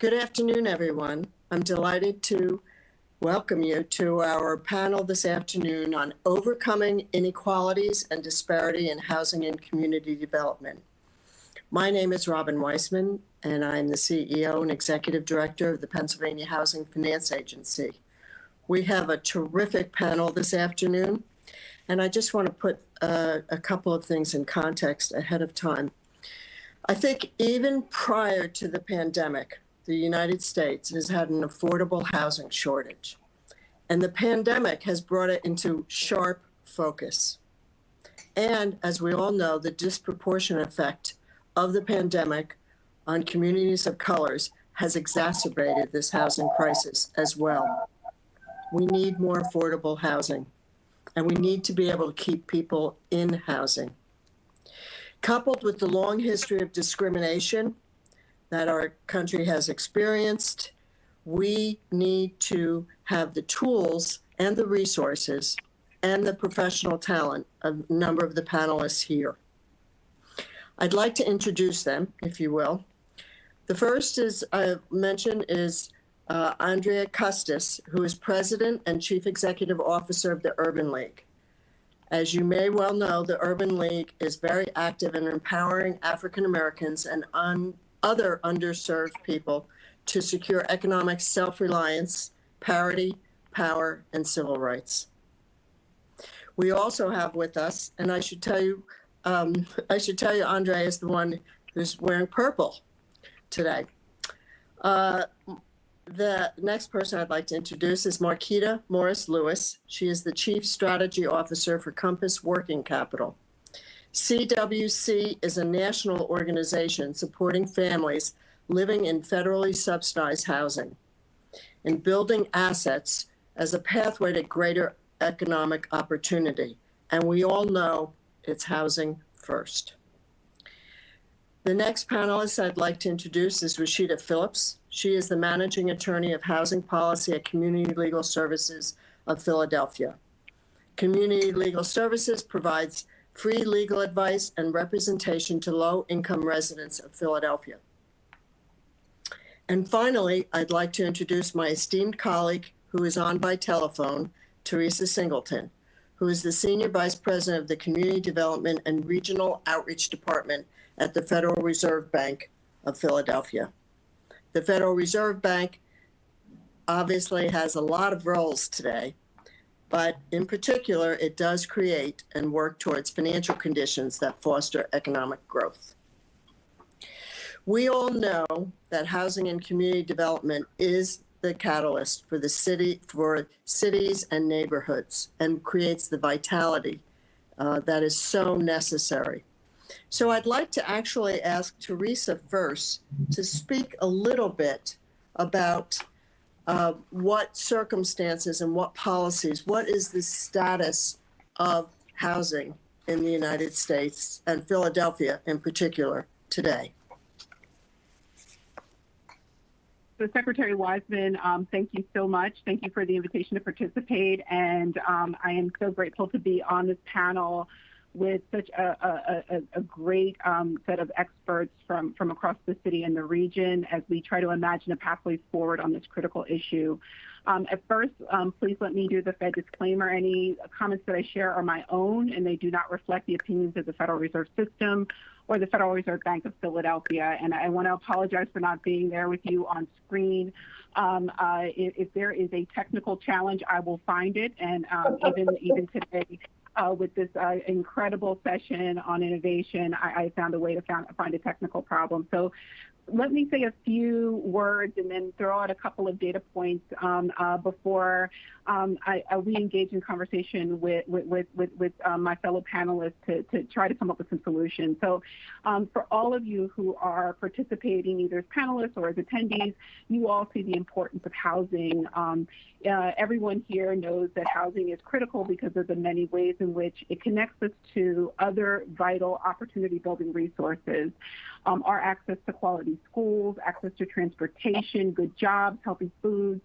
Good afternoon, everyone. I'm delighted to welcome you to our panel this afternoon on overcoming inequalities and disparity in housing and community development. My name is Robin Wiessmann, and I'm the CEO and Executive Director of the Pennsylvania Housing Finance Agency. We have a terrific panel this afternoon, and I just want to put a couple of things in context ahead of time. I think even prior to the pandemic, the United States has had an affordable housing shortage, and the pandemic has brought it into sharp focus. And as we all know, the disproportionate effect of the pandemic on communities of colors has exacerbated this housing crisis as well. We need more affordable housing, and we need to be able to keep people in housing. Coupled with the long history of discrimination that our country has experienced, we need to have the tools and the resources and the professional talent of a number of the panelists here. I'd like to introduce them, if you will. The first, as I mentioned, is Andrea Custis, who is President and Chief Executive Officer of the Urban League. As you may well know, the Urban League is very active in empowering African Americans and other underserved people to secure economic self-reliance, parity, power, and civil rights. We also have with us, and I should tell you, Andrea is the one who's wearing purple today. The next person I'd like to introduce is Marquita Morris-Lewis. She is the Chief Strategy Officer for Compass Working Capital. CWC is a national organization supporting families living in federally subsidized housing and building assets as a pathway to greater economic opportunity. And we all know it's housing first. The next panelist I'd like to introduce is Rashida Phillips. She is the Managing Attorney of Housing Policy at Community Legal Services of Philadelphia. Community Legal Services provides free legal advice and representation to low-income residents of Philadelphia. And finally, I'd like to introduce my esteemed colleague who is on by telephone, Theresa Singleton, who is the Senior Vice President of the Community Development and Regional Outreach Department at the Federal Reserve Bank of Philadelphia. The Federal Reserve Bank obviously has a lot of roles today, but in particular, it does create and work towards financial conditions that foster economic growth. We all know that housing and community development is the catalyst for cities and neighborhoods, and creates the vitality that is so necessary. So I'd like to actually ask Theresa first to speak a little bit about what circumstances and what policies, what is the status of housing in the United States and Philadelphia in particular today. So Secretary Wiessmann, thank you so much. Thank you for the invitation to participate. And I am so grateful to be on this panel with such a great set of experts from across the city and the region as we try to imagine a pathway forward on this critical issue. At first, please let me do the Fed disclaimer. Any comments that I share are my own, and they do not reflect the opinions of the Federal Reserve System or the Federal Reserve Bank of Philadelphia. And I want to apologize for not being there with you on screen. If there is a technical challenge, I will find it. And even today, with this incredible session on innovation, I found a way to find a technical problem. So let me say a few words and then throw out a couple of data points before we engage in conversation with my fellow panelists to try to come up with some solutions. So for all of you who are participating either as panelists or as attendees, you all see the importance of housing. Everyone here knows that housing is critical because of the many ways in which it connects us to other vital opportunity building resources. Our access to quality schools, access to transportation, good jobs, healthy foods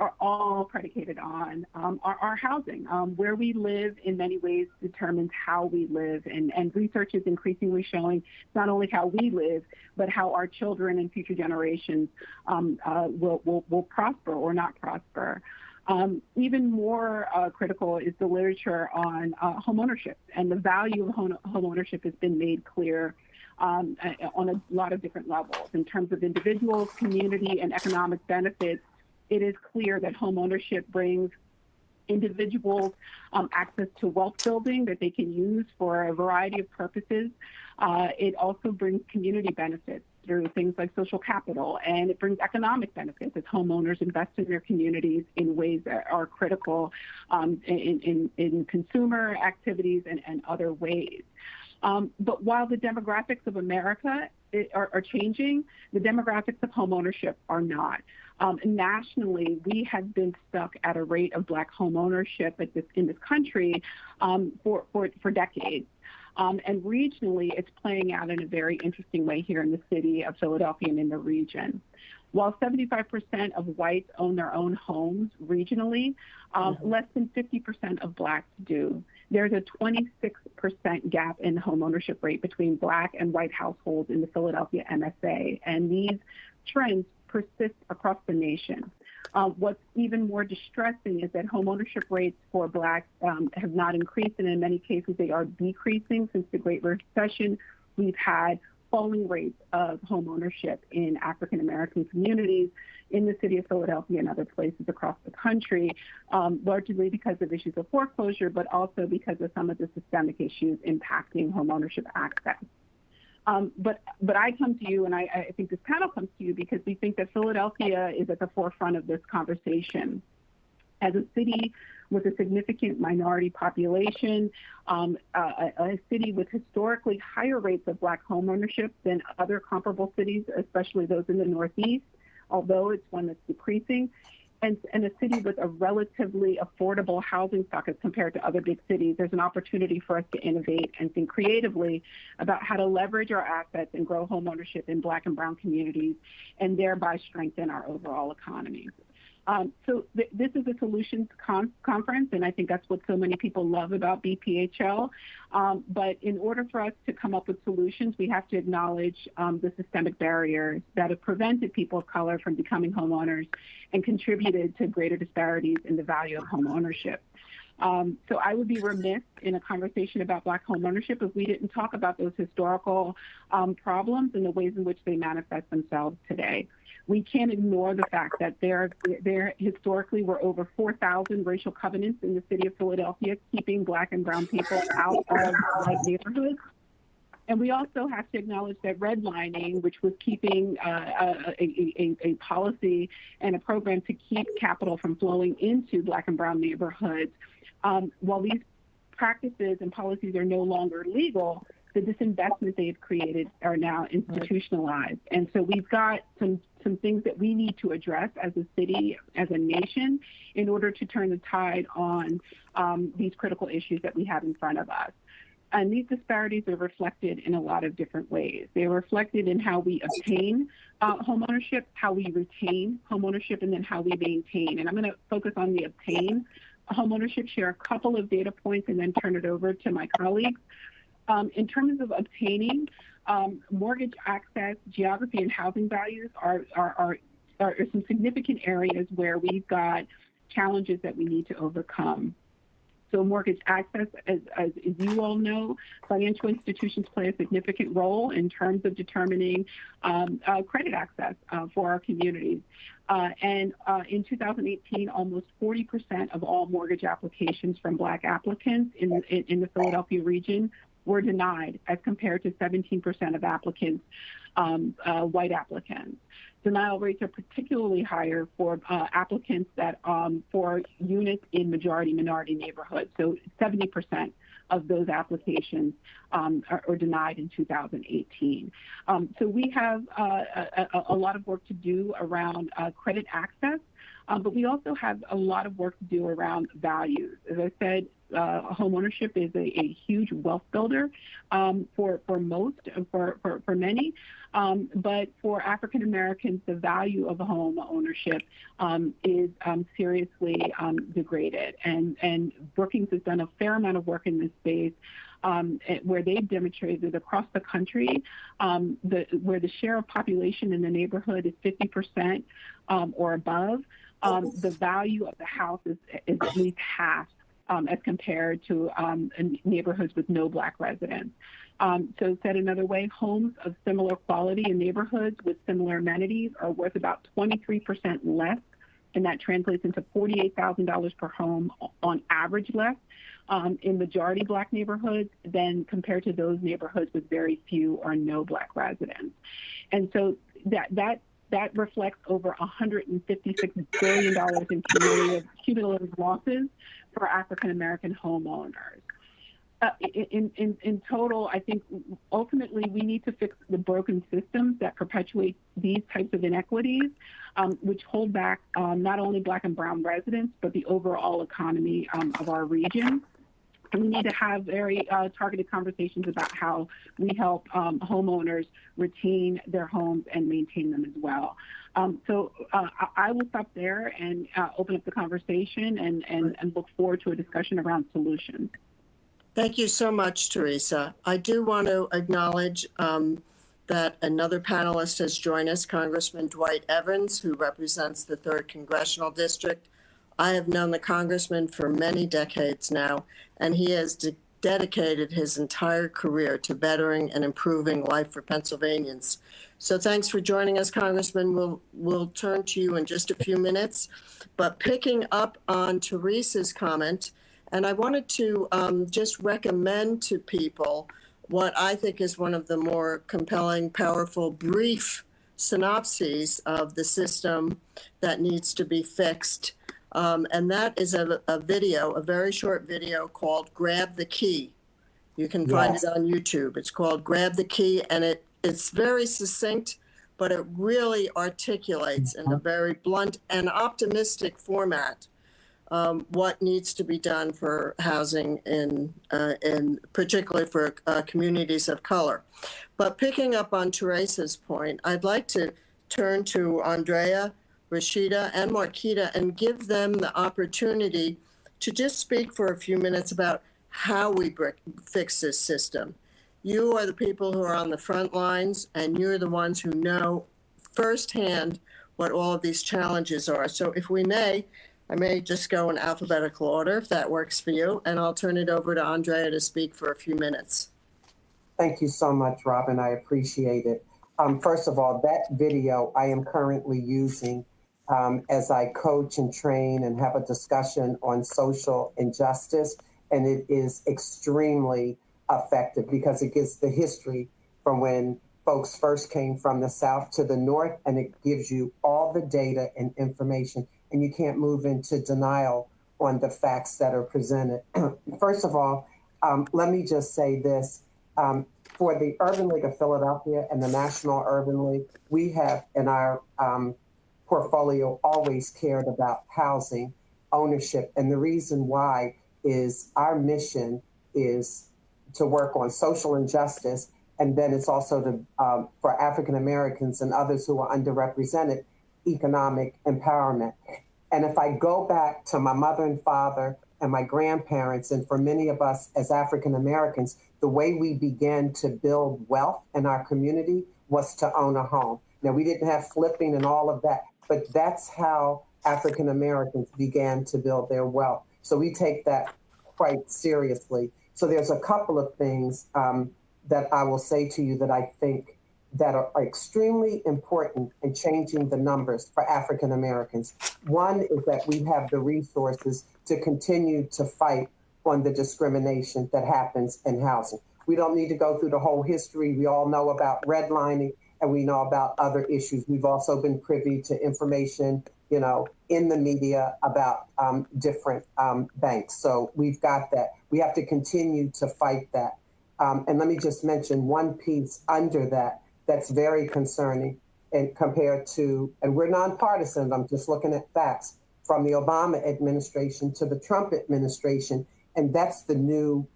are all predicated on our housing. Where we live in many ways determines how we live, and research is increasingly showing not only how we live, but how our children and future generations will prosper or not prosper. Even more critical is the literature on homeownership, and the value of homeownership has been made clear on a lot of different levels. In terms of individuals, community, and economic benefits, it is clear that homeownership brings individuals access to wealth building that they can use for a variety of purposes. It also brings community benefits through things like social capital, and it brings economic benefits as homeowners invest in their communities in ways that are critical in consumer activities and other ways. But while the demographics of America are changing, the demographics of homeownership are not. Nationally, we have been stuck at a rate of Black homeownership in this country for decades. And regionally, it's playing out in a very interesting way here in the city of Philadelphia and in the region. While 75% of whites own their own homes regionally, less than 50% of Blacks do. There's a 26% gap in the homeownership rate between Black and white households in the Philadelphia MSA, and these trends persist across the nation. What's even more distressing is that homeownership rates for Blacks have not increased, and in many cases they are decreasing. Since the Great Recession, we've had falling rates of homeownership in African American communities in the city of Philadelphia and other places across the country, largely because of issues of foreclosure, but also because of some of the systemic issues impacting homeownership access. But I come to you, and I think this panel comes to you because we think that Philadelphia is at the forefront of this conversation. As a city with a significant minority population, a city with historically higher rates of Black homeownership than other comparable cities, especially those in the Northeast, although it's one that's decreasing, and a city with a relatively affordable housing stock as compared to other big cities, there's an opportunity for us to innovate and think creatively about how to leverage our assets and grow homeownership in Black and Brown communities and thereby strengthen our overall economy. So this is a solutions conference, and I think that's what so many people love about BPHL. But in order for us to come up with solutions, we have to acknowledge the systemic barriers that have prevented people of color from becoming homeowners and contributed to greater disparities in the value of homeownership. So I would be remiss in a conversation about Black homeownership if we didn't talk about those historical problems and the ways in which they manifest themselves today. We can't ignore the fact that there historically were over 4,000 racial covenants in the city of Philadelphia, keeping Black and Brown people out of white neighborhoods. And we also have to acknowledge that redlining, which was keeping a policy and a program to keep capital from flowing into Black and Brown neighborhoods, while these practices and policies are no longer legal, the disinvestment they've created are now institutionalized. And so we've got some things that we need to address as a city, as a nation, in order to turn the tide on these critical issues that we have in front of us. And these disparities are reflected in a lot of different ways. They're reflected in how we obtain homeownership, how we retain homeownership, and then how we maintain. And I'm going to focus on the obtain homeownership, share a couple of data points, and then turn it over to my colleagues. In terms of obtaining, mortgage access, geography, and housing values are some significant areas where we've got challenges that we need to overcome. So mortgage access, as you all know, financial institutions play a significant role in terms of determining credit access for our communities. And in 2018, almost 40% of all mortgage applications from Black applicants in the Philadelphia region were denied, as compared to 17% of applicants, white applicants. Denial rates are particularly higher for applicants that for units in majority-minority neighborhoods. So 70% of those applications are denied in 2018. So we have a lot of work to do around credit access, but we also have a lot of work to do around values. As I said, home ownership is a huge wealth builder for many. But for African Americans, the value of home ownership is seriously degraded. And Brookings has done a fair amount of work in this space where they've demonstrated across the country where the share of population in the neighborhood is 50% or above, the value of the house is at least half as compared to neighborhoods with no Black residents. So said another way, homes of similar quality in neighborhoods with similar amenities are worth about 23% less, and that translates into $48,000 per home on average less in majority Black neighborhoods than compared to those neighborhoods with very few or no Black residents. And so that reflects over $156 billion in cumulative losses for African American homeowners. In total, I think ultimately we need to fix the broken systems that perpetuate these types of inequities, which hold back not only Black and brown residents, but the overall economy of our region. And we need to have very targeted conversations about how we help homeowners retain their homes and maintain them as well. So I will stop there and open up the conversation and look forward to a discussion around solutions. Thank you so much, Theresa. I do want to acknowledge that another panelist has joined us, Congressman Dwight Evans, who represents the 3rd Congressional District. I have known the congressman for many decades now, and he has dedicated his entire career to bettering and improving life for Pennsylvanians. So thanks for joining us, Congressman. We'll turn to you in just a few minutes. But picking up on Theresa's comment, and I wanted to just recommend to people what I think is one of the more compelling, powerful, brief synopses of the system that needs to be fixed. And that is a video, a very short video called Grab the Key. You can find it on YouTube. It's called Grab the Key, and it's very succinct, but it really articulates in a very blunt and optimistic format what needs to be done for housing in particularly for communities of color. But picking up on Theresa's point, I'd like to turn to Andrea, Rashida, and Marquita and give them the opportunity to just speak for a few minutes about how we fix this system. You are the people who are on the front lines, and you're the ones who know firsthand what all of these challenges are. So if we may, I may just go in alphabetical order, if that works for you, and I'll turn it over to Andrea to speak for a few minutes. Thank you so much, Robin. I appreciate it. First of all, that video I am currently using as I coach and train and have a discussion on social injustice, and it is extremely effective because it gives the history from when folks first came from the South to the North, and it gives you all the data and information, and you can't move into denial on the facts that are presented. First of all, let me just say this. For the Urban League of Philadelphia and the National Urban League, we have in our portfolio always cared about housing ownership. And the reason why is our mission is to work on social injustice. And then it's also to, for African Americans and others who are underrepresented, economic empowerment. And if I go back to my mother and father and my grandparents, and for many of us as African Americans, the way we began to build wealth in our community was to own a home. Now, we didn't have flipping and all of that, but that's how African Americans began to build their wealth. So we take that quite seriously. So there's a couple of things that I will say to you that I think that are extremely important in changing the numbers for African Americans. One is that we have the resources to continue to fight on the discrimination that happens in housing. We don't need to go through the whole history. We all know about redlining, and we know about other issues. We've also been privy to information, in the media about different banks. So we've got that. We have to continue to fight that. And let me just mention one piece under that that's very concerning and compared to, and we're nonpartisan, I'm just looking at facts, from the Obama administration to the Trump administration, And that's the new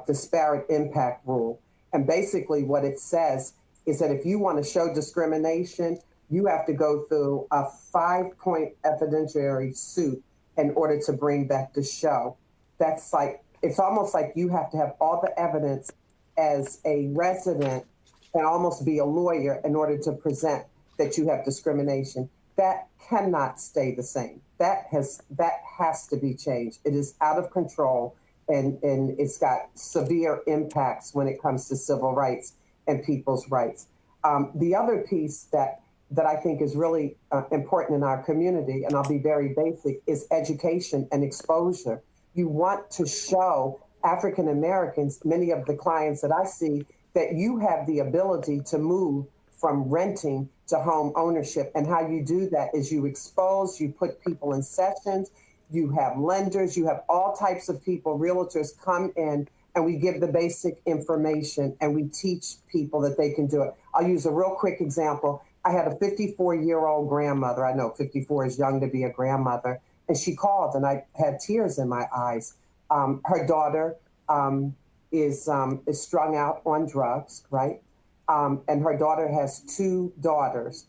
disparate impact rule. And basically what it says is that if you want to show discrimination, you have to go through a 5-point evidentiary suit in order to bring that to show. That's like, it's almost like you have to have all the evidence as a resident and almost be a lawyer in order to present that you have discrimination. That cannot stay the same. That has to be changed. It is out of control, and it's got severe impacts when it comes to civil rights and people's rights. The other piece that I think is really important in our community, and I'll be very basic, is education and exposure. You want to show African Americans, many of the clients that I see, that you have the ability to move from renting to home ownership. And how you do that is you expose, you put people in sessions, you have lenders, you have all types of people, realtors come in, and we give the basic information and we teach people that they can do it. I'll use a real quick example. I had a 54-year-old grandmother. I know 54 is young to be a grandmother. And she called and I had tears in my eyes. Her daughter is strung out on drugs, right? And her daughter has 2 daughters,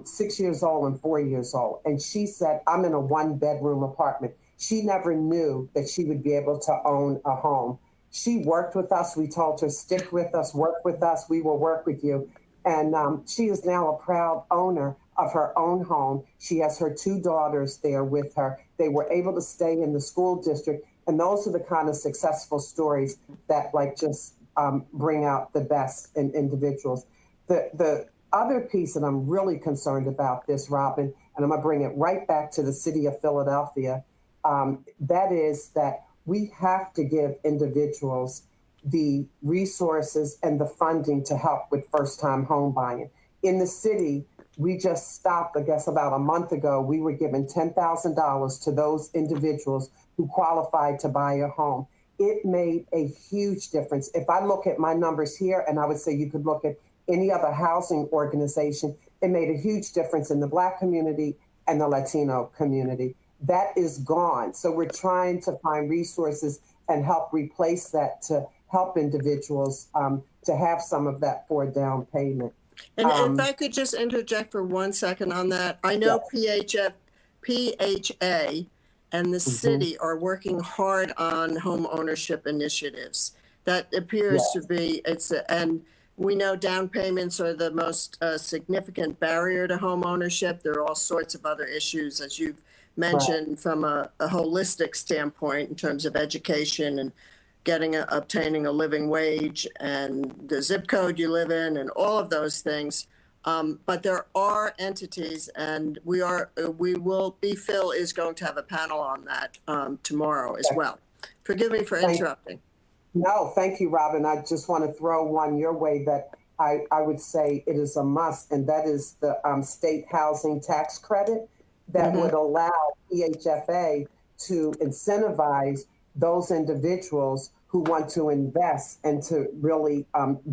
6 years old and 4 years old. And she said, I'm in a 1-bedroom apartment. She never knew that she would be able to own a home. She worked with us. We told her, stick with us, work with us. We will work with you. And she is now a proud owner of her own home. She has her 2 daughters there with her. They were able to stay in the school district. And those are the kind of successful stories that just bring out the best in individuals. The other piece that I'm really concerned about this, Robin, and I'm gonna bring it right back to the city of Philadelphia, that is that we have to give individuals the resources and the funding to help with first-time home buying. In the city, we just stopped, I guess about a month ago, we were giving $10,000 to those individuals who qualified to buy a home. It made a huge difference. If I look at my numbers here, and I would say you could look at any other housing organization, it made a huge difference in the Black community and the Latino community. That is gone. So we're trying to find resources and help replace that to help individuals to have some of that for a down payment. And if I could just interject for 1 second on that, I know PHA and the city are working hard on home ownership initiatives. That appears to be, and we know down payments are the most significant barrier to home ownership. There are all sorts of other issues, as you've mentioned, from a holistic standpoint in terms of education and obtaining a living wage and the zip code you live in and all of those things. But there are entities, and Phil is going to have a panel on that tomorrow as well. Forgive me for interrupting. No, thank you, Robin. I just want to throw one your way that I would say it is a must, and that is the state housing tax credit that would allow PHFA to incentivize those individuals who want to invest and to really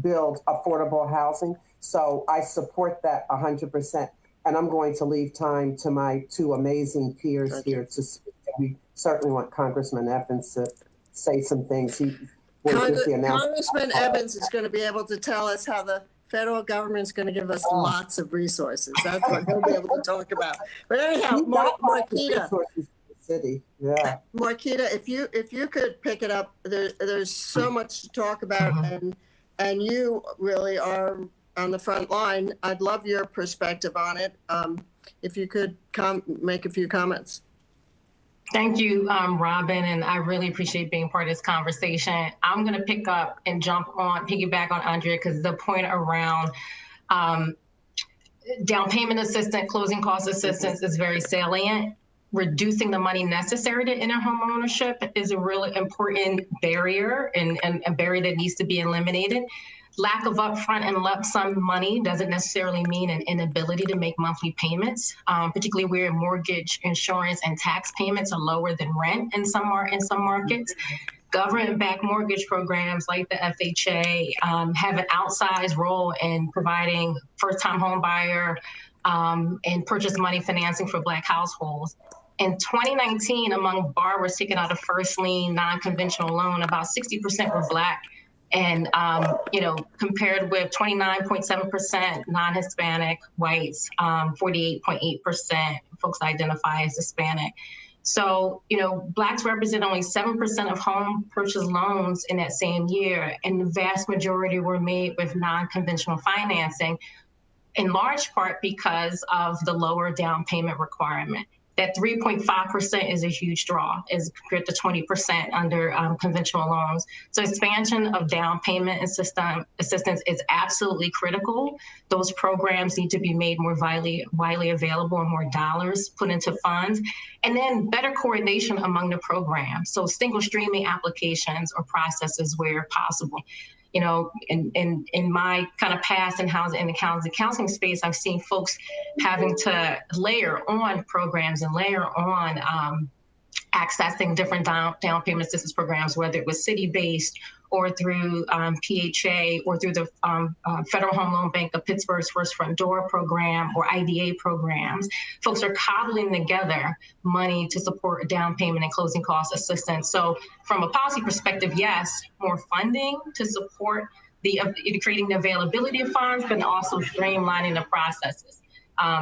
build affordable housing. So I support that 100%. And I'm going to leave time to my 2 amazing peers here to speak. We certainly want Congressman Evans to say some things. Congressman Evans is going to be able to tell us how the federal government is going to give us lots of resources. That's what he'll be able to talk about. But anyhow, Marquita. City. Yeah. Marquita, if you could pick it up, there's so much to talk about, and you really are on the front line. I'd love your perspective on it. If you could make a few comments. Thank you, Robin, and I really appreciate being part of this conversation. I'm going to pick up and piggyback on Andrea, because the point around down payment assistance, closing cost assistance is very salient. Reducing the money necessary to enter home ownership is a really important barrier and a barrier that needs to be eliminated. Lack of upfront and lump sum money doesn't necessarily mean an inability to make monthly payments, particularly where mortgage, insurance, and tax payments are lower than rent in some markets. Government-backed mortgage programs like the FHA have an outsized role in providing first-time home buyer and purchase money financing for Black households. In 2019, among borrowers taking out a first lien non-conventional loan, about 60% were Black, and compared with 29.7% non-Hispanic whites, 48.8% folks identify as Hispanic. So, Blacks represent only 7% of home purchase loans in that same year, and the vast majority were made with non-conventional financing, in large part because of the lower down payment requirement. That 3.5% is a huge draw as compared to 20% under conventional loans. So expansion of down payment assistance is absolutely critical. Those programs need to be made more widely available and more dollars put into funds. And then better coordination among the programs. So single streaming applications or processes where possible. In my kind of past in the housing counseling space, I've seen folks having to layer on programs and layer on accessing different down payment assistance programs, whether it was city-based or through PHA or through the Federal Home Loan Bank of Pittsburgh's First Front Door program or IDA programs. Folks are cobbling together money to support down payment and closing cost assistance. So from a policy perspective, yes, more funding to support creating the availability of funds, but also streamlining the processes.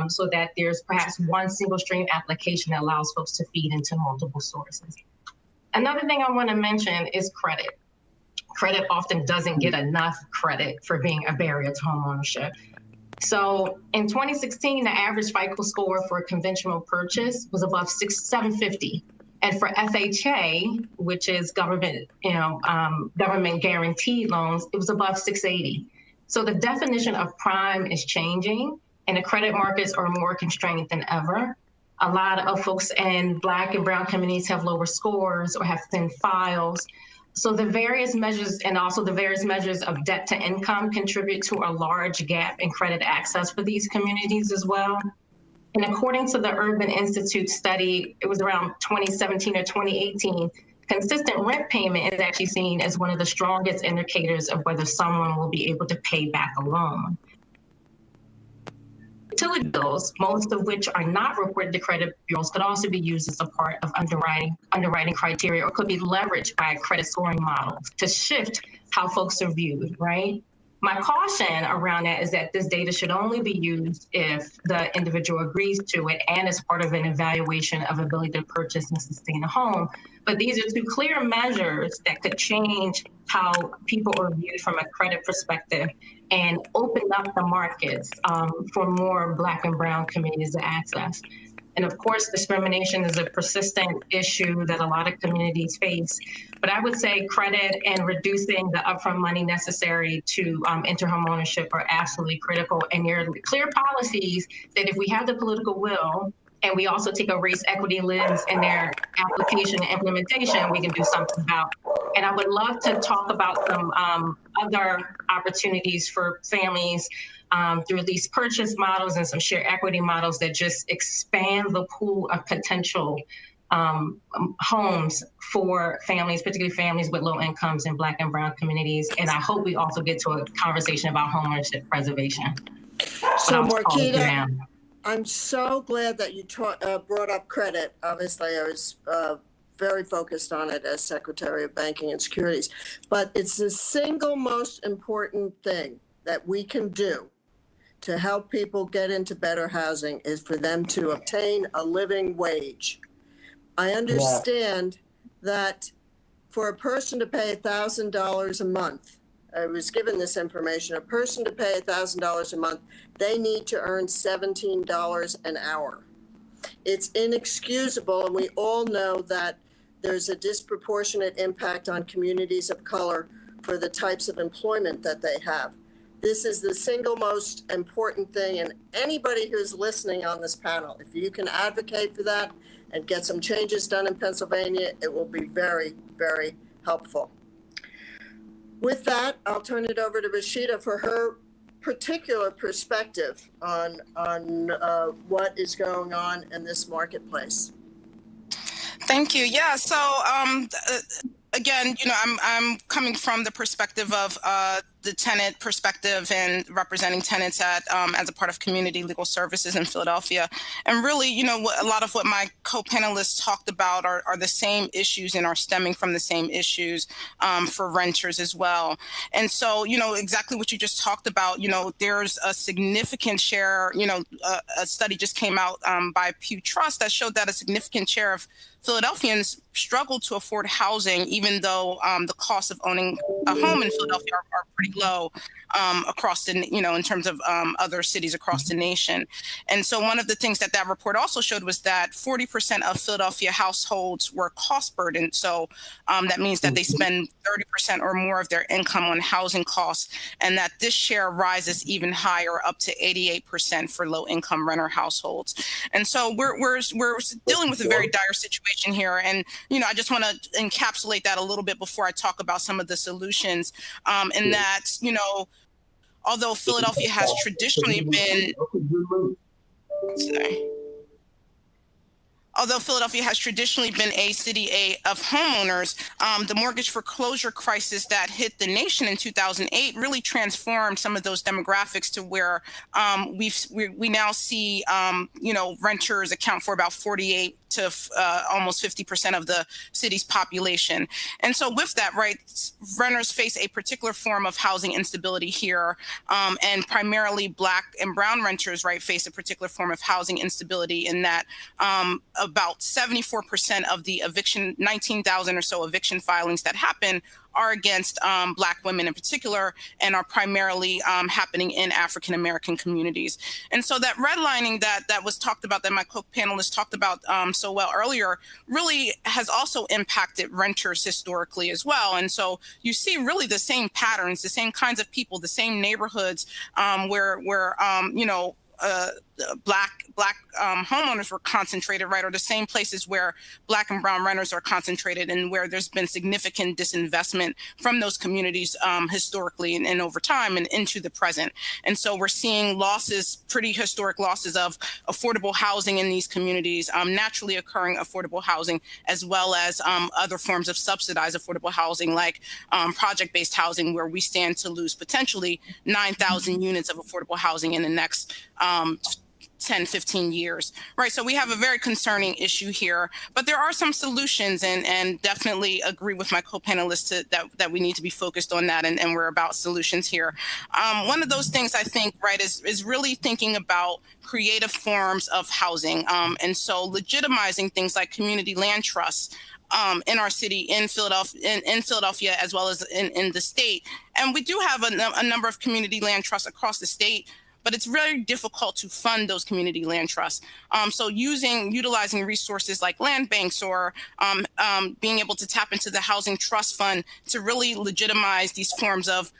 So that there's perhaps one single stream application that allows folks to feed into multiple sources. Another thing I want to mention is credit. Credit often doesn't get enough credit for being a barrier to homeownership. So in 2016, the average FICO score for a conventional purchase was above 750. And for FHA, which is government guaranteed loans, it was above 680. So the definition of prime is changing, and the credit markets are more constrained than ever. A lot of folks in Black and brown communities have lower scores or have thin files. So the various measures and also the various measures of debt to income contribute to a large gap in credit access for these communities as well. And according to the Urban Institute study, it was around 2017 or 2018, consistent rent payment is actually seen as one of the strongest indicators of whether someone will be able to pay back a loan. Utility bills, most of which are not reported to credit bureaus, could also be used as a part of underwriting criteria, or could be leveraged by credit scoring models to shift how folks are viewed, right? My caution around that is that this data should only be used if the individual agrees to it and as part of an evaluation of ability to purchase and sustain a home. But these are two clear measures that could change how people are viewed from a credit perspective and open up the markets for more Black and brown communities to access. And of course, discrimination is a persistent issue that a lot of communities face. But I would say credit and reducing the upfront money necessary to enter homeownership are absolutely critical. And there are clear policies that if we have the political will, and we also take a race equity lens in their application and implementation, we can do something about. And I would love to talk about some other opportunities for families through lease purchase models and some share equity models that just expand the pool of potential homes for families, particularly families with low incomes in Black and brown communities. And I hope we also get to a conversation about homeownership preservation. So Marquita, I'm so glad that you brought up credit. Obviously, I was very focused on it as Secretary of Banking and Securities, but it's the single most important thing that we can do to help people get into better housing is for them to obtain a living wage. I understand that for a person to pay $1,000 a month, I was given this information, a person to pay $1,000 a month, they need to earn $17 an hour. It's inexcusable, and we all know that there's a disproportionate impact on communities of color for the types of employment that they have. This is the single most important thing, and anybody who's listening on this panel, if you can advocate for that and get some changes done in Pennsylvania, it will be very, very helpful. With that, I'll turn it over to Rashida for her particular perspective on what is going on in this marketplace. Thank you. Yeah. So again, I'm coming from the perspective of the tenant perspective and representing tenants at as a part of community legal services in Philadelphia. And really, a lot of what my co-panelists talked about are the same issues and are stemming from the same issues for renters as well. And so, exactly what you just talked about, there's a significant share, a study just came out by Pew Trust that showed that a significant share of Philadelphians struggle to afford housing, even though the cost of owning a home in Philadelphia are pretty low across the, in terms of other cities across the nation. And so one of the things that report also showed was that 40% of Philadelphia households were cost burdened. So that means that they spend 30% or more of their income on housing costs, and that this share rises even higher, up to 88% for low income renter households. And so we're dealing with a very dire situation here. And, I just want to encapsulate that a little bit before I talk about some of the solutions, in that, although Philadelphia has traditionally been, a city of homeowners, the mortgage foreclosure crisis that hit the nation in 2008 really transformed some of those demographics to where we now see, renters account for about 48 to almost 50% of the city's population. And so with that, right, renters face a particular form of housing instability here, and primarily Black and brown renters, right, face a particular form of housing instability in that about 74% of the 19,000 or so eviction filings that happen are against Black women in particular, and are primarily happening in African-American communities. And so that redlining that was talked about, that my co-panelists talked about so well earlier, really has also impacted renters historically as well. And so you see really the same patterns, the same kinds of people, the same neighborhoods where Black homeowners were concentrated, right, or the same places where Black and brown renters are concentrated, and where there's been significant disinvestment from those communities historically and over time and into the present. And so we're seeing losses, pretty historic losses of affordable housing in these communities, naturally occurring affordable housing, as well as other forms of subsidized affordable housing, like project-based housing, where we stand to lose potentially 9,000 units of affordable housing in the next 10, 15 years, right? So we have a very concerning issue here, but there are some solutions, and definitely agree with my co-panelists that we need to be focused on that, and we're about solutions here. One of those things I think, right, is really thinking about creative forms of housing, and so legitimizing things like community land trusts in our city, in Philadelphia, as well as in the state. And we do have a number of community land trusts across the state, but it's very difficult to fund those community land trusts. So utilizing resources like land banks, or being able to tap into the housing trust fund to really legitimize these forms of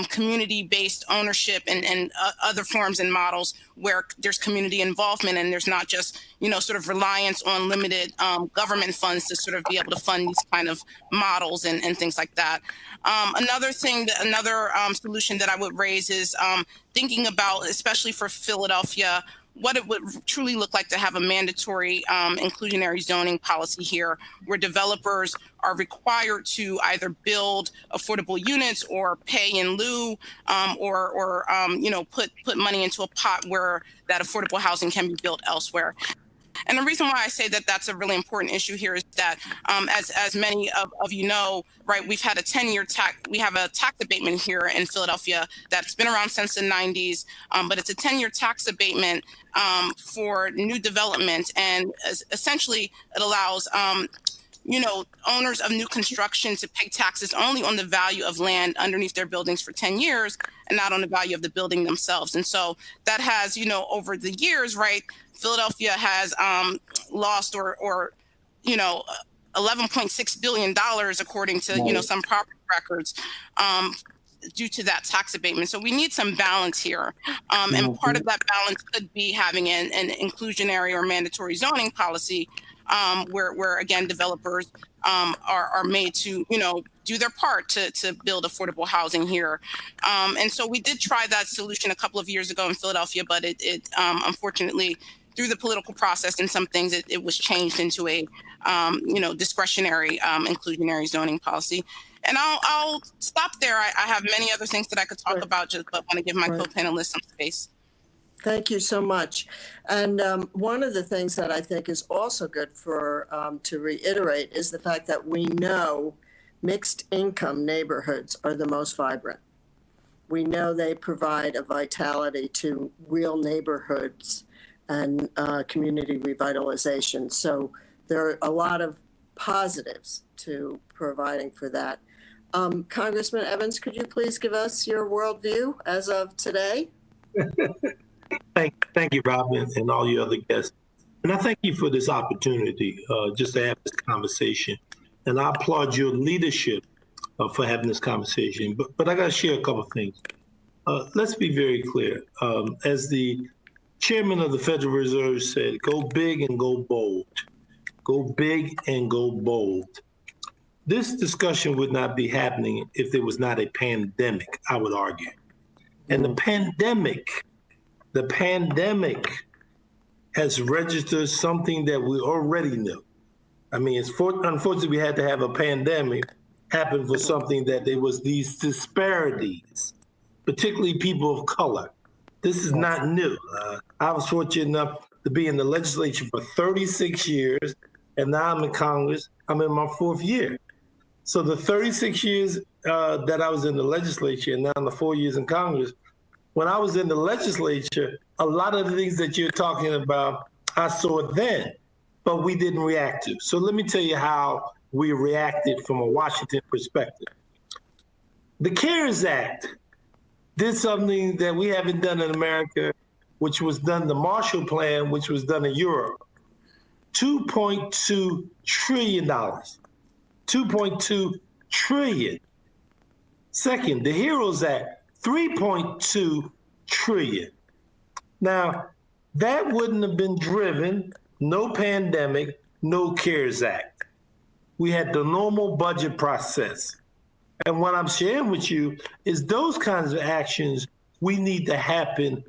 community-based ownership and other forms and models where there's community involvement, and there's not just, sort of reliance on limited government funds to sort of be able to fund these kind of models and things like that. Another solution that I would raise is thinking about, especially for Philadelphia, what it would truly look like to have a mandatory inclusionary zoning policy here, where developers are required to either build affordable units or pay in lieu, or put money into a pot where that affordable housing can be built elsewhere. And the reason why I say that that's a really important issue here is that, as many of you know, right, we've had we have a tax abatement here in Philadelphia that's been around since the 90s, but it's a 10-year tax abatement for new development. And essentially it allows, owners of new construction to pay taxes only on the value of land underneath their buildings for 10 years and not on the value of the building themselves. And so that has, over the years, right, Philadelphia has lost or $11.6 billion, according to, some property records, due to that tax abatement. So we need some balance here. And part of that balance could be having an inclusionary or mandatory zoning policy, where again, developers are made to, do their part to build affordable housing here. And so we did try that solution a couple of years ago in Philadelphia, but it unfortunately, through the political process and some things, it was changed into a, discretionary inclusionary zoning policy. And I'll stop there. I have many other things that I could talk Right. about, but want to give my Right. co-panelists some space. Thank you so much. And one of the things that I think is also good for to reiterate is the fact that we know mixed income neighborhoods are the most vibrant. We know they provide a vitality to real neighborhoods and community revitalization. So there are a lot of positives to providing for that. Congressman Evans, could you please give us your worldview as of today? Thank you, Robin, and all your other guests. And I thank you for this opportunity just to have this conversation. And I applaud your leadership for having this conversation. But I got to share a couple of things. Let's be very clear. As the chairman of the Federal Reserve said, go big and go bold. Go big and go bold. This discussion would not be happening if there was not a pandemic, I would argue. And the pandemic has registered something that we already knew. I mean, unfortunately, we had to have a pandemic happen for something that there was these disparities, particularly people of color. This is not new. I was fortunate enough to be in the legislature for 36 years, and now I'm in Congress. I'm in my 4th year. So the 36 years that I was in the legislature and now the 4 years in Congress, when I was in the legislature, a lot of the things that you're talking about, I saw then, but we didn't react to. So let me tell you how we reacted from a Washington perspective. The CARES Act did something that we haven't done in America, which was done, the Marshall Plan, which was done in Europe. $2.2 trillion. 2.2 trillion. Second, the HEROES Act, 3.2 trillion. Now, that wouldn't have been driven, no pandemic, no CARES Act. We had the normal budget process. And what I'm sharing with you is those kinds of actions we need to happen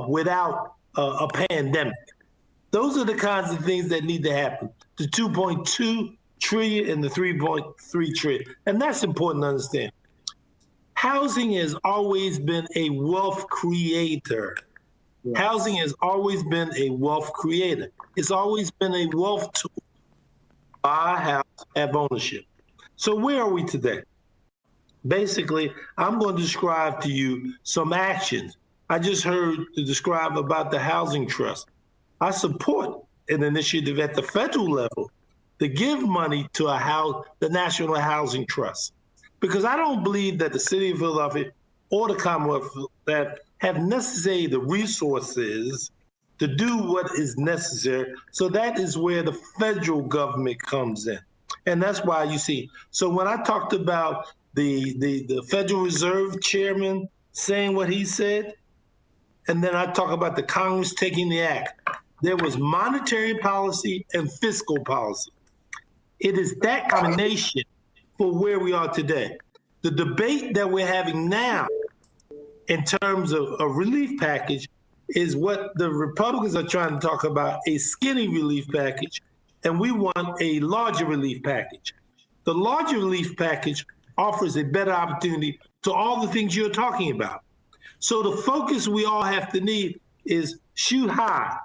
without a pandemic. Those are the kinds of things that need to happen. The 2.2 trillion and the 3.3 trillion. And that's important to understand. Housing has always been a wealth creator. Yes. Housing has always been a wealth creator. It's always been a wealth tool. Buy a house, have ownership. So where are we today? Basically, I'm going to describe to you some actions. I just heard to describe about the housing trust. I support an initiative at the federal level to give money to the National Housing Trust, because I don't believe that the city of Philadelphia or the Commonwealth that have necessarily the resources to do what is necessary. So that is where the federal government comes in. And that's why you see, so when I talked about the Federal Reserve chairman saying what he said, and then I talk about the Congress taking the act, there was monetary policy and fiscal policy. It is that combination for where we are today. The debate that we're having now in terms of a relief package is what the Republicans are trying to talk about, a skinny relief package, and we want a larger relief package. The larger relief package offers a better opportunity to all the things you're talking about. So the focus we all have to need is shoot high,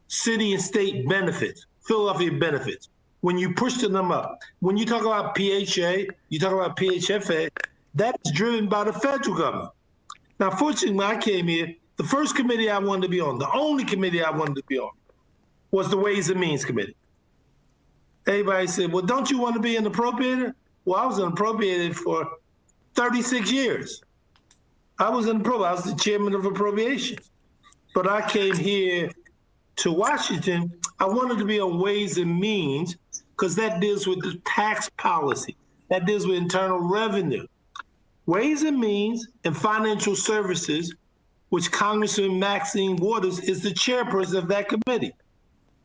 city and state benefits, Philadelphia benefits. When you push them up, when you talk about PHA, you talk about PHFA, that's driven by the federal government. Now, fortunately, when I came here, the first committee I wanted to be on, the only committee I wanted to be on, was the Ways and Means Committee. Everybody said, well, don't you want to be an appropriator? Well, I was an appropriator for 36 years. I was the chairman of appropriations. But I came here to Washington. I wanted to be on Ways and Means because that deals with the tax policy. That deals with internal revenue. Ways and Means and Financial Services, which Congressman Maxine Waters is the chairperson of that committee.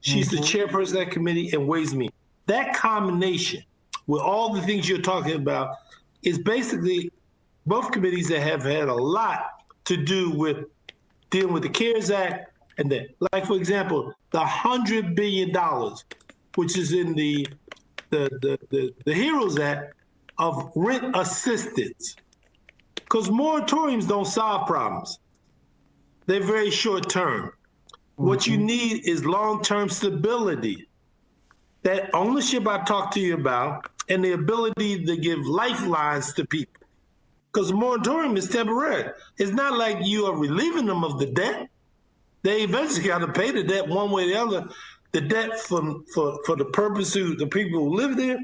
She's the chairperson of that committee and Ways and Means. That combination with all the things you're talking about is basically both committees that have had a lot to do with dealing with the CARES Act and that. Like, for example, the $100 billion, which is in the HEROES Act, of rent assistance, because moratoriums don't solve problems. They're very short term. What you need is long-term stability. That ownership I talked to you about, and the ability to give lifelines to people. Because the moratorium is temporary. It's not like you are relieving them of the debt. They eventually got to pay the debt one way or the other. The debt for the purpose of the people who live there.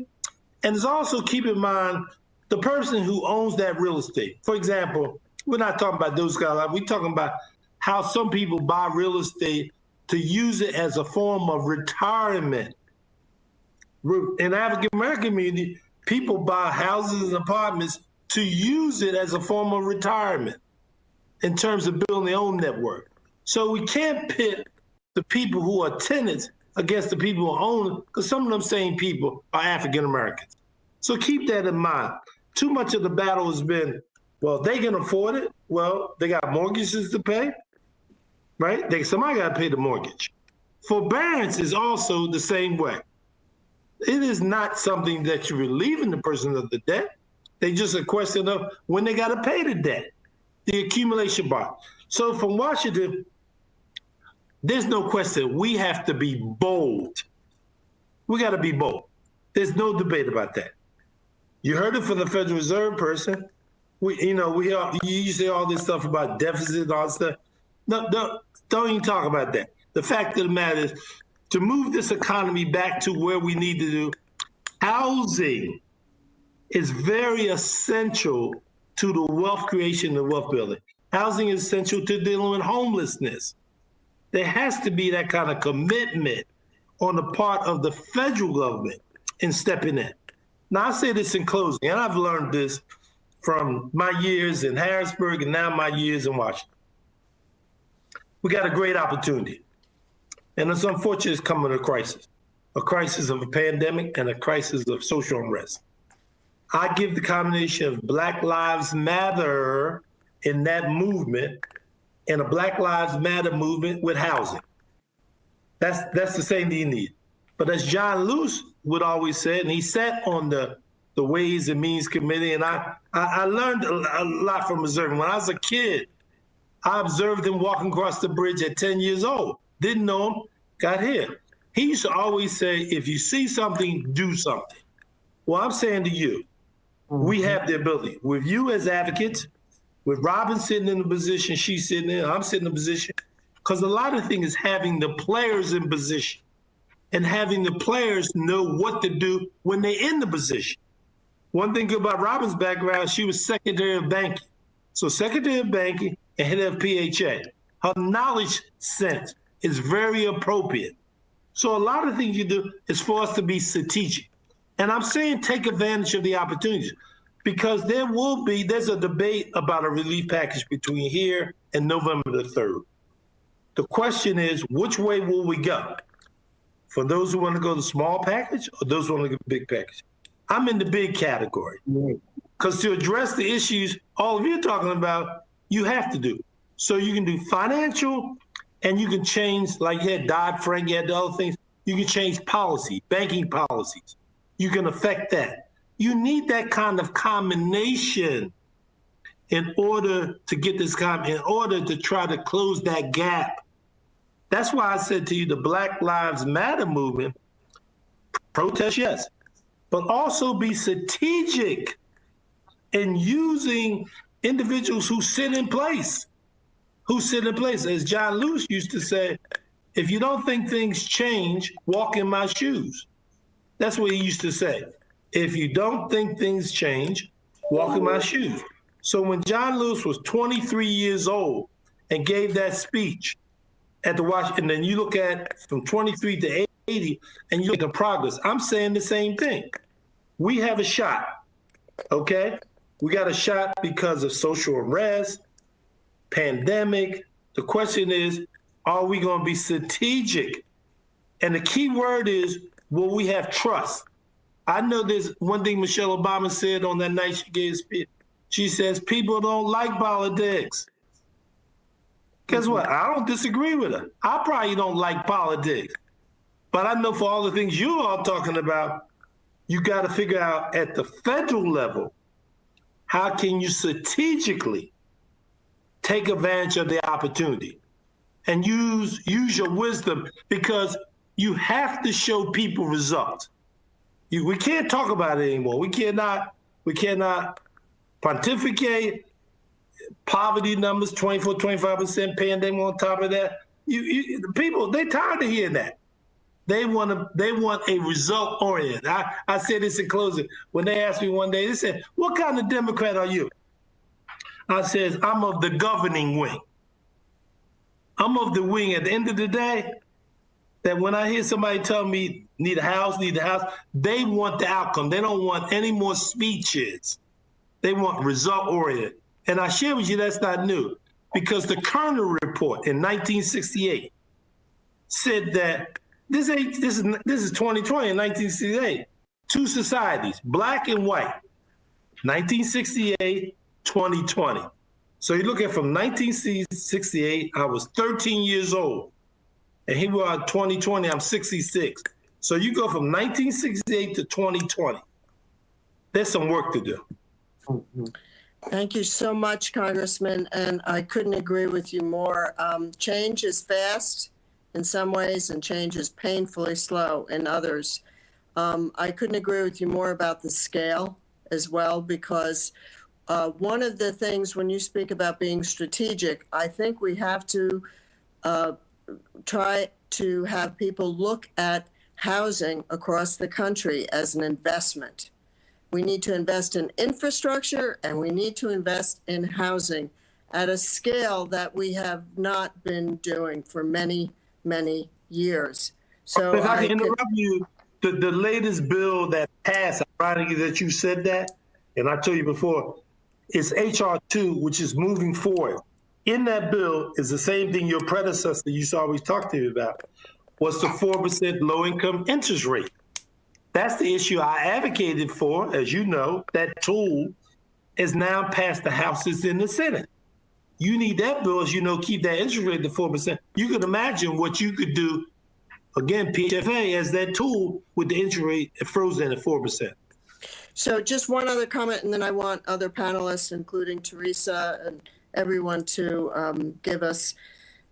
And it's also, keep in mind, the person who owns that real estate. For example, we're not talking about those guys. We're talking about how some people buy real estate to use it as a form of retirement. In the African-American community, people buy houses and apartments to use it as a form of retirement in terms of building their own network. So we can't pit the people who are tenants against the people who own it, because some of them same people are African-Americans. So keep that in mind. Too much of the battle has been, well, they can afford it. Well, they got mortgages to pay, right? Somebody got to pay the mortgage. Forbearance is also the same way. It is not something that you're relieving the person of the debt. They just a question of when they got to pay the debt, the accumulation part. So from Washington, there's no question. We have to be bold. We got to be bold. There's no debate about that. You heard it from the Federal Reserve person. You say all this stuff about deficit and all this stuff. No, don't even talk about that. The fact of the matter is, to move this economy back to where we need to do, housing is very essential to the wealth creation and wealth building. Housing is essential to dealing with homelessness. There has to be that kind of commitment on the part of the federal government in stepping in. Now, I say this in closing, and I've learned this from my years in Harrisburg and now my years in Washington. We got a great opportunity. And it's unfortunate it's coming to a crisis of a pandemic and a crisis of social unrest. I give the combination of Black Lives Matter in that movement and a Black Lives Matter movement with housing. That's the same thing you need. But as John Lewis would always say, and he sat on the Ways and Means Committee, and I learned a lot from observing. When I was a kid, I observed him walking across the bridge at 10 years old. Didn't know him, got here. He used to always say, if you see something, do something. Well, I'm saying to you, we have the ability. With you as advocates, with Robin sitting in the position she's sitting in, I'm sitting in the position, because a lot of things is having the players in position and having the players know what to do when they're in the position. One thing good about Robin's background, she was Secretary of Banking. So Secretary of Banking and head of PHA. Her knowledge sense is very appropriate. So a lot of things you do is for us to be strategic. And I'm saying take advantage of the opportunities, because there's a debate about a relief package between here and November the 3rd. The question is, which way will we go? For those who want to go the small package or those who want to go the big package? I'm in the big category. Because to address the issues all of you are talking about, you have to do. So you can do financial, and you can change, like you had Dodd-Frank, you had the other things. You can change policy, banking policies. You can affect that. You need that kind of combination in order to get this in order to try to close that gap. That's why I said to you, the Black Lives Matter movement, protest, yes, but also be strategic in using individuals who sit in place. As John Lewis used to say, if you don't think things change, walk in my shoes. That's what he used to say. If you don't think things change, walk in my shoes. So when John Lewis was 23 years old and gave that speech at the Washington, and then you look at from 23 to 80, and you look at the progress, I'm saying the same thing. We have a shot, okay? We got a shot because of social unrest, pandemic. The question is, are we going to be strategic? And the key word is, will we have trust? I know there's one thing Michelle Obama said on that night she gave a speech. She says, people don't like politics. Guess what? I don't disagree with her. I probably don't like politics. But I know for all the things you are talking about, you got to figure out at the federal level, how can you strategically take advantage of the opportunity and use your wisdom, because you have to show people results. We can't talk about it anymore. We cannot pontificate poverty numbers, 24, 25% pandemic on top of that. The people, they're tired of hearing that. They want a result oriented. I said this in closing. When they asked me one day, they said, "What kind of Democrat are you?" I said, "I'm of the governing wing. I'm of the wing at the end of the day that when I hear somebody tell me need a house, they want the outcome. They don't want any more speeches. They want result oriented." And I share with you that's not new, because the Kerner report in 1968 said that this is 2020. In 1968, two societies, black and white, 1968, 2020. So you look at from 1968, I was 13 years old, and here we are 2020, I'm 66. So you go from 1968 to 2020. There's some work to do. Mm-hmm. Thank you so much, Congressman, and I couldn't agree with you more. Change is fast in some ways, and change is painfully slow in others. I couldn't agree with you more about the scale as well, because one of the things when you speak about being strategic, I think we have to try to have people look at housing across the country as an investment. We need to invest in infrastructure, and we need to invest in housing at a scale that we have not been doing for many, many years. So if I can interrupt you, the latest bill that passed, ironically that you said that, and I told you before, is HR 2, which is moving forward. In that bill is the same thing your predecessor used to always talk to you about, was the 4% low-income interest rate. That's the issue I advocated for. As you know, that tool is now passed the Houses in the Senate. You need that bill, as you know, keep that interest rate to 4%. You can imagine what you could do, again, PHFA as that tool with the interest rate frozen at 4%. So just one other comment, and then I want other panelists, including Theresa and everyone, to give us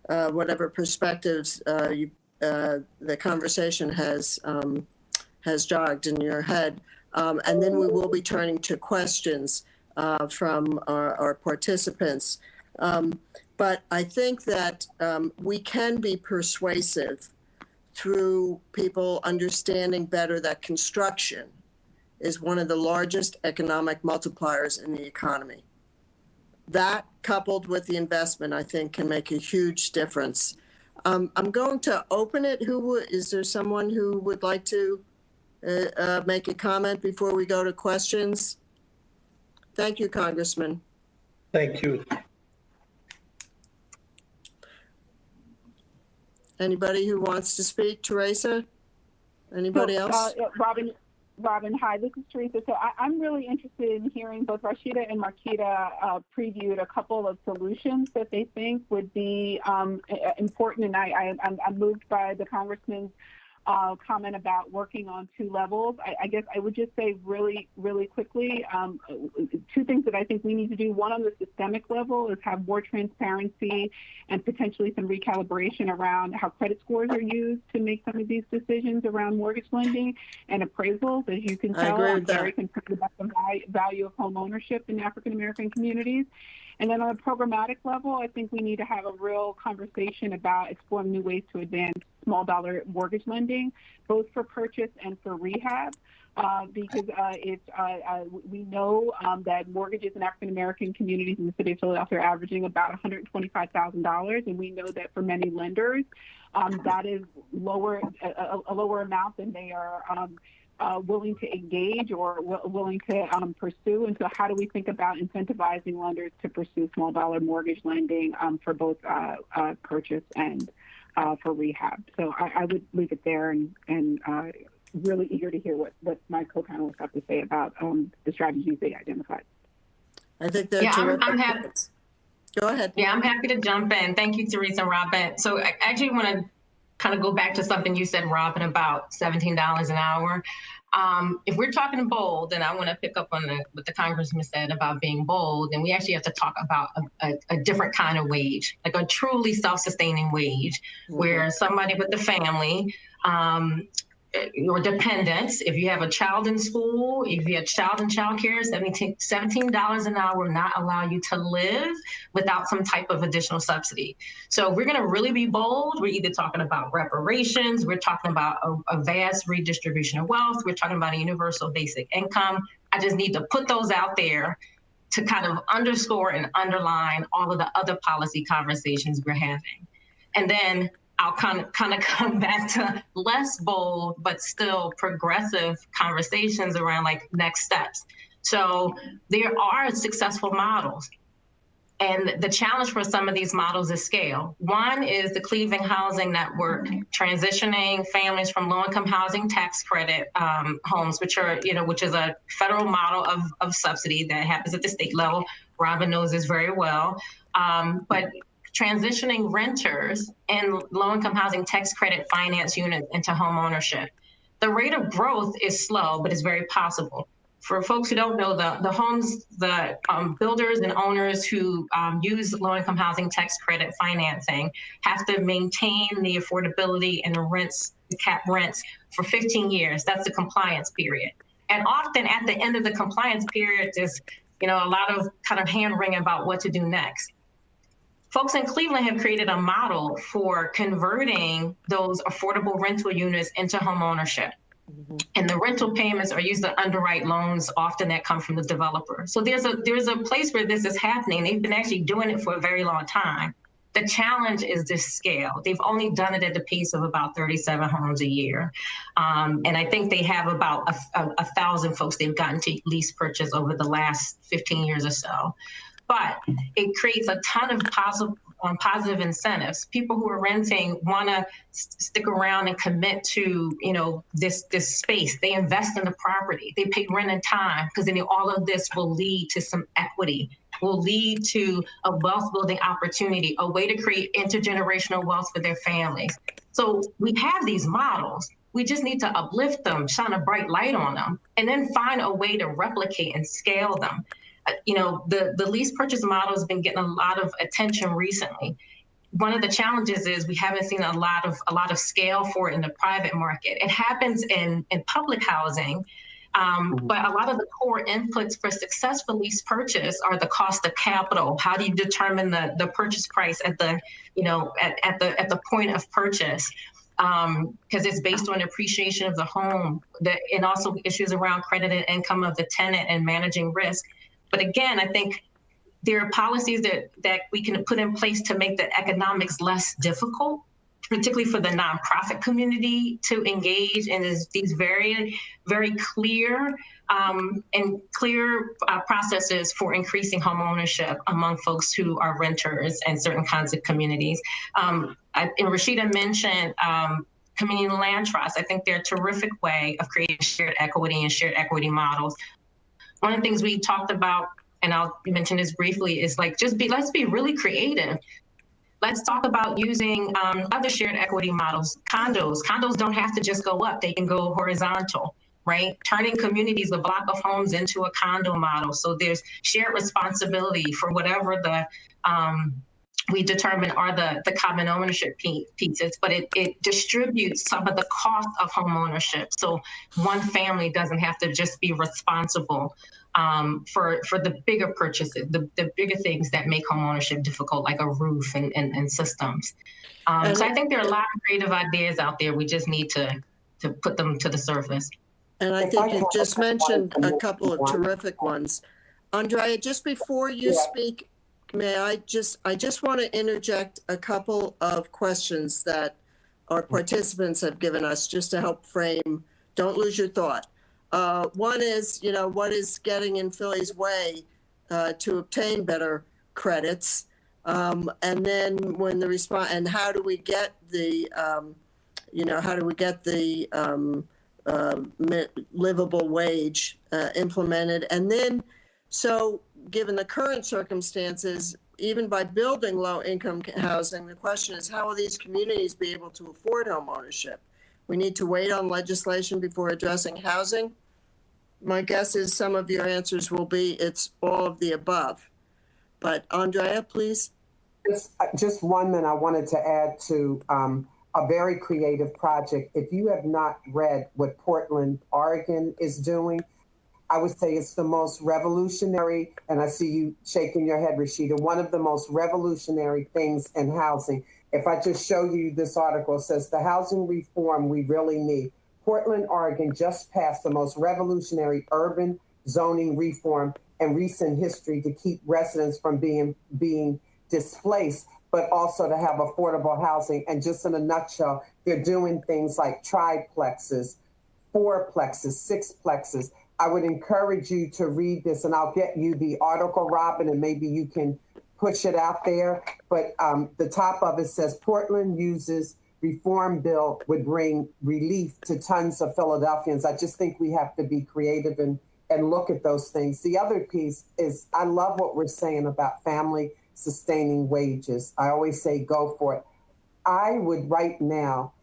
whatever perspectives the conversation has jogged in your head. And then we will be turning to questions from our participants. But I think that we can be persuasive through people understanding better that construction is one of the largest economic multipliers in the economy. That, coupled with the investment, I think can make a huge difference. I'm going to open it. Is there someone who would like to make a comment before we go to questions? Thank you, Congressman. Thank you. Anybody who wants to speak? Teresa? Anybody else? Robin, hi, this is Theresa. So I'm really interested in hearing both Rashida and Marquita previewed a couple of solutions that they think would be important. And I'm moved by the Congressman's comment about working on two levels. I guess I would just say really, really quickly, two things that I think we need to do. One, on the systemic level, is have more transparency and potentially some recalibration around how credit scores are used to make some of these decisions around mortgage lending and appraisals. As you can tell, I'm very concerned about the value of home ownership in African-American communities. And then on a programmatic level, I think we need to have a real conversation about exploring new ways to advance small dollar mortgage lending, both for purchase and for rehab, because we know that mortgages in African American communities in the city of Philadelphia are averaging about $125,000, and we know that for many lenders, that is a lower amount than they are willing to engage or willing to pursue. And so how do we think about incentivizing lenders to pursue small dollar mortgage lending for both purchase and for rehab? So I would leave it there, and really eager to hear what my co-panelists have to say about the strategies they identified. I think they're terrific. Go ahead. Yeah, I'm happy to jump in. Thank you, Theresa and Robin. So I actually want to kind of go back to something you said, Robin, about $17 an hour. If we're talking bold, and I want to pick up on what the congressman said about being bold, then we actually have to talk about a different kind of wage, like a truly self-sustaining wage, where somebody with the family, your dependents, if you have a child in school, if you have a child in child care, $17 an hour will not allow you to live without some type of additional subsidy. So we're going to really be bold. We're either talking about reparations, we're talking about a vast redistribution of wealth, we're talking about a universal basic income. I just need to put those out there to kind of underscore and underline all of the other policy conversations we're having. And then I'll kind of come back to less bold, but still progressive conversations around like next steps. So there are successful models. And the challenge for some of these models is scale. One is the Cleveland Housing Network transitioning families from low-income housing tax credit homes, which is a federal model of subsidy that happens at the state level. Robin knows this very well. But transitioning renters and low-income housing tax credit finance units into home ownership. The rate of growth is slow, but it's very possible. For folks who don't know, the builders and owners who use low-income housing tax credit financing have to maintain the affordability and the cap rents for 15 years. That's the compliance period. And often at the end of the compliance period, there's a lot of kind of hand-wringing about what to do next. Folks in Cleveland have created a model for converting those affordable rental units into home ownership. And the rental payments are used to underwrite loans often that come from the developer. So there's a place where this is happening. They've been actually doing it for a very long time. The challenge is the scale. They've only done it at the pace of about 37 homes a year. And I think they have about 1,000 folks they've gotten to lease purchase over the last 15 years or so. But it creates a ton of positive incentives. People who are renting want to stick around and commit to, this space. They invest in the property. They pay rent and time, because then all of this will lead to some equity, will lead to a wealth building opportunity, a way to create intergenerational wealth for their families. So we have these models. We just need to uplift them, shine a bright light on them, and then find a way to replicate and scale them. The lease purchase model has been getting a lot of attention recently. One of the challenges is we haven't seen a lot of scale for it in the private market. It happens in public housing, but a lot of the core inputs for successful lease purchase are the cost of capital. How do you determine the purchase price at the point of purchase? Because it's based on appreciation of the home, and also issues around credit and income of the tenant and managing risk. But again, I think there are policies that we can put in place to make the economics less difficult, particularly for the nonprofit community to engage in these very, very clear processes for increasing home ownership among folks who are renters and certain kinds of communities. And Rashida mentioned community land trusts. I think they're a terrific way of creating shared equity and shared equity models. One of the things we talked about, and I'll mention this briefly, is like let's be really creative. Let's talk about using other shared equity models. Condos don't have to just go up; they can go horizontal, right? Turning communities, a block of homes, into a condo model. So there's shared responsibility for whatever we determine are the common ownership pieces, but it distributes some of the cost of home ownership. So one family doesn't have to just be responsible for the bigger purchases, the bigger things that make home ownership difficult, like a roof and systems. So I think there are a lot of creative ideas out there. We just need to put them to the surface. And I think you just mentioned a couple of terrific ones. Andrea, just before you speak, I just want to interject a couple of questions that our participants have given us just to help frame. Don't lose your thought. One is, what is getting in Philly's way to obtain better credits? And then when the response, and how do we get the, livable wage implemented? And then, so given the current circumstances, even by building low-income housing, the question is, how will these communities be able to afford home ownership? We need to wait on legislation before addressing housing. My guess is some of your answers will be it's all of the above. But Andrea, please. Just 1 minute, I wanted to add to a very creative project. If you have not read what Portland, Oregon is doing, I would say it's the most revolutionary, and I see you shaking your head, Rashida, one of the most revolutionary things in housing. If I just show you this article, it says the housing reform we really need. Portland, Oregon just passed the most revolutionary urban zoning reform in recent history to keep residents from being displaced, but also to have affordable housing. And just in a nutshell, they're doing things like triplexes, fourplexes, sixplexes. I would encourage you to read this, and I'll get you the article, Robin, and maybe you can push it out there. But the top of it says, Portland uses reform bill would bring relief to tons of Philadelphians. I just think we have to be creative and look at those things. The other piece is, I love what we're saying about family sustaining wages. I always say, go for it. I would right now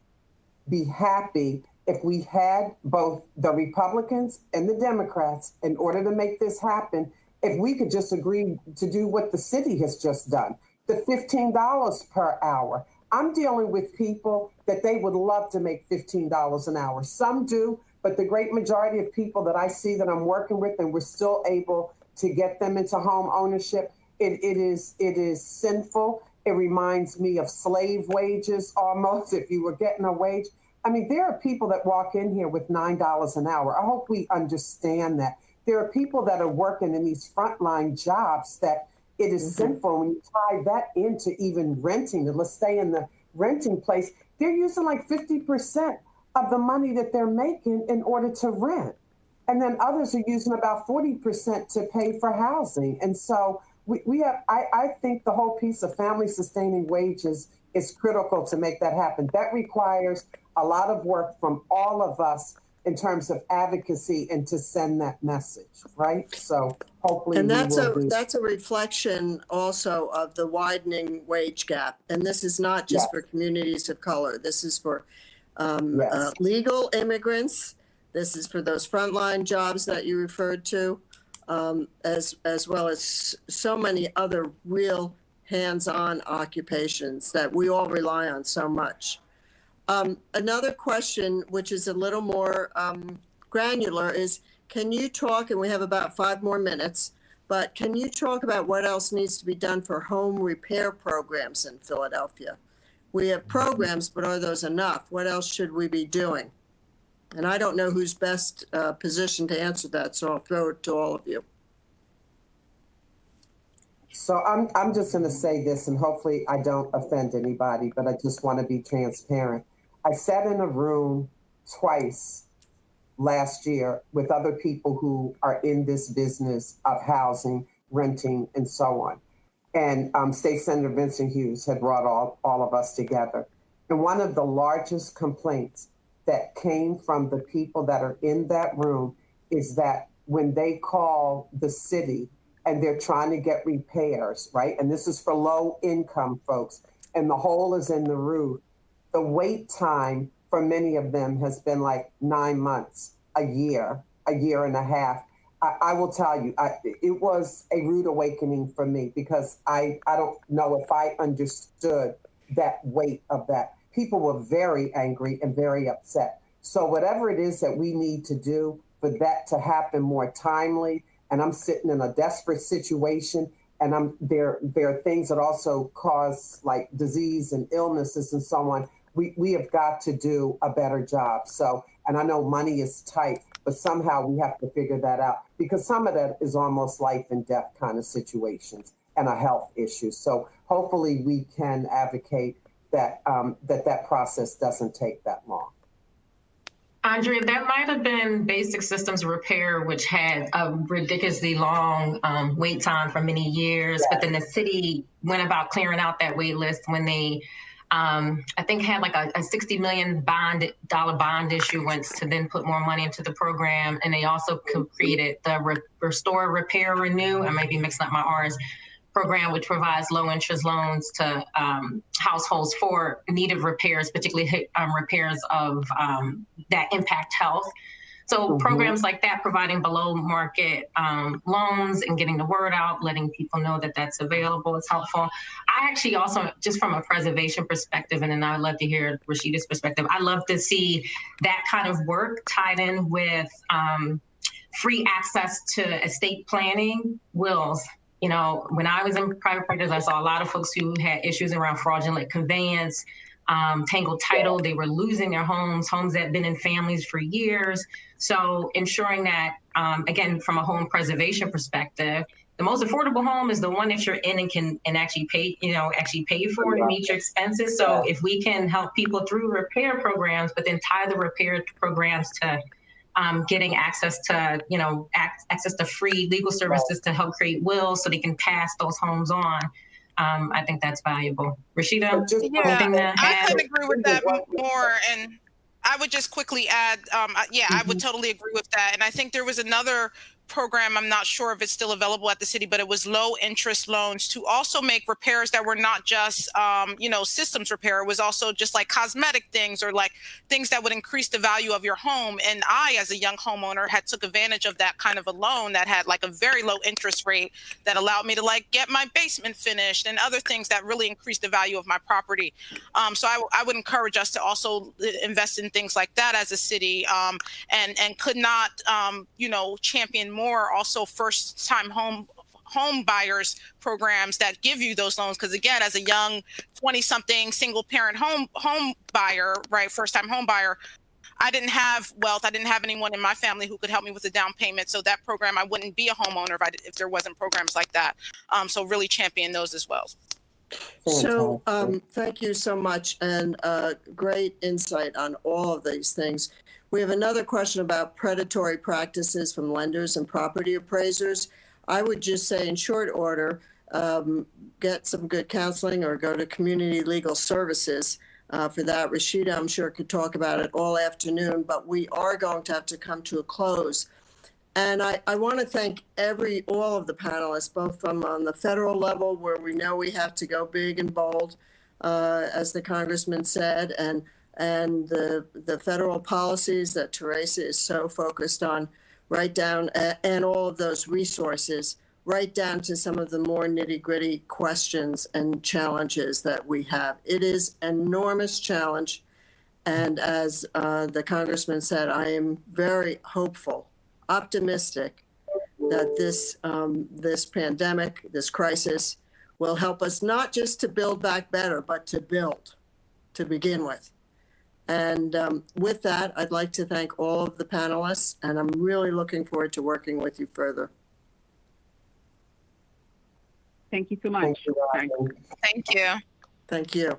be happy if we had both the Republicans and the Democrats, in order to make this happen, if we could just agree to do what the city has just done, the $15 per hour. I'm dealing with people that they would love to make $15 an hour. Some do, but the great majority of people that I see that I'm working with, and we're still able to get them into home ownership, it is sinful. It reminds me of slave wages almost, if you were getting a wage. I mean, there are people that walk in here with $9 an hour. I hope we understand that. There are people that are working in these frontline jobs that it is sinful when you tie that into even renting. And let's stay in the renting place. They're using like 50% of the money that they're making in order to rent. And then others are using about 40% to pay for housing. And so we have, I think the whole piece of family sustaining wages is critical to make that happen. That requires a lot of work from all of us in terms of advocacy and to send that message, right? So hopefully, and that's a reflection also of the widening wage gap. And this is not just for communities of color. This is for legal immigrants. This is for those frontline jobs that you referred to, as well as so many other real hands-on occupations that we all rely on so much. Another question, which is a little more granular, is can you talk, and we have about 5 more minutes, but can you talk about what else needs to be done for home repair programs in Philadelphia? We have programs, but are those enough? What else should we be doing? And I don't know who's best positioned to answer that, so I'll throw it to all of you. So I'm just going to say this, and hopefully I don't offend anybody, but I just want to be transparent. I sat in a room twice last year with other people who are in this business of housing, renting, and so on. And State Senator Vincent Hughes had brought all of us together. And one of the largest complaints that came from the people that are in that room is that when they call the city and they're trying to get repairs, right? And this is for low income folks, and the hole is in the roof. The wait time for many of them has been like 9 months, a year and a half. I will tell you, it was a rude awakening for me, because I don't know if I understood that weight of that. People were very angry and very upset. So whatever it is that we need to do for that to happen more timely, and I'm sitting in a desperate situation, and there are things that also cause like disease and illnesses and so on. We have got to do a better job. So, and I know money is tight, but somehow we have to figure that out, because some of that is almost life and death kind of situations and a health issue. So hopefully we can advocate that that process doesn't take that long. Andrea, that might have been basic systems repair, which had a ridiculously long wait time for many years. Yes. But then the city went about clearing out that wait list when they, I think, had like a $60 million bond issuance to then put more money into the program. And they also created the Restore, Repair, Renew. I might be mixing up my R's program, which provides low interest loans to households for needed repairs, particularly repairs of that impact health. So programs like that, providing below market loans and getting the word out, letting people know that that's available is helpful. I actually also, just from a preservation perspective, and then I'd love to hear Rashida's perspective, I love to see that kind of work tied in with free access to estate planning, wills. You know, when I was in private practice, I saw a lot of folks who had issues around fraudulent conveyance, tangled title. They were losing their homes that had been in families for years. So ensuring that, again, from a home preservation perspective, the most affordable home is the one that you're in and can actually pay, actually pay for and meet your expenses. So if we can help people through repair programs, but then tie the repair programs to getting access to, access to free legal services to help create wills so they can pass those homes on. I think that's valuable. Rashida, anything to add? I couldn't agree with that more. And I would just quickly add, I would totally agree with that. And I think there was another program, I'm not sure if it's still available at the city, but it was low interest loans to also make repairs that were not just, systems repair. It was also just like cosmetic things or like things that would increase the value of your home. And I, as a young homeowner, had took advantage of that kind of a loan that had like a very low interest rate that allowed me to like get my basement finished and other things that really increased the value of my property. So I would encourage us to also invest in things like that as a city, and could not, champion more also first time home buyers programs that give you those loans. Because again, as a young 20-something single parent home buyer, right, first time home buyer, I didn't have wealth. I didn't have anyone in my family who could help me with a down payment. So that program, I wouldn't be a homeowner if there wasn't programs like that. So really champion those as well. So thank you so much, and great insight on all of these things. We have another question about predatory practices from lenders and property appraisers. I would just say in short order, get some good counseling or go to community legal services for that. Rashida, I'm sure, could talk about it all afternoon, but we are going to have to come to a close. And I want to thank all of the panelists, both from on the federal level, where we know we have to go big and bold, as the congressman said, and the federal policies that Theresa is so focused on, right down, and all of those resources, right down to some of the more nitty-gritty questions and challenges that we have. It is an enormous challenge. And as the congressman said, I am very hopeful, optimistic that this pandemic, this crisis, will help us not just to build back better, but to build to begin with. And with that, I'd like to thank all of the panelists, and I'm really looking forward to working with you further. Thank you so much. Thank you. Thank you. Thank you.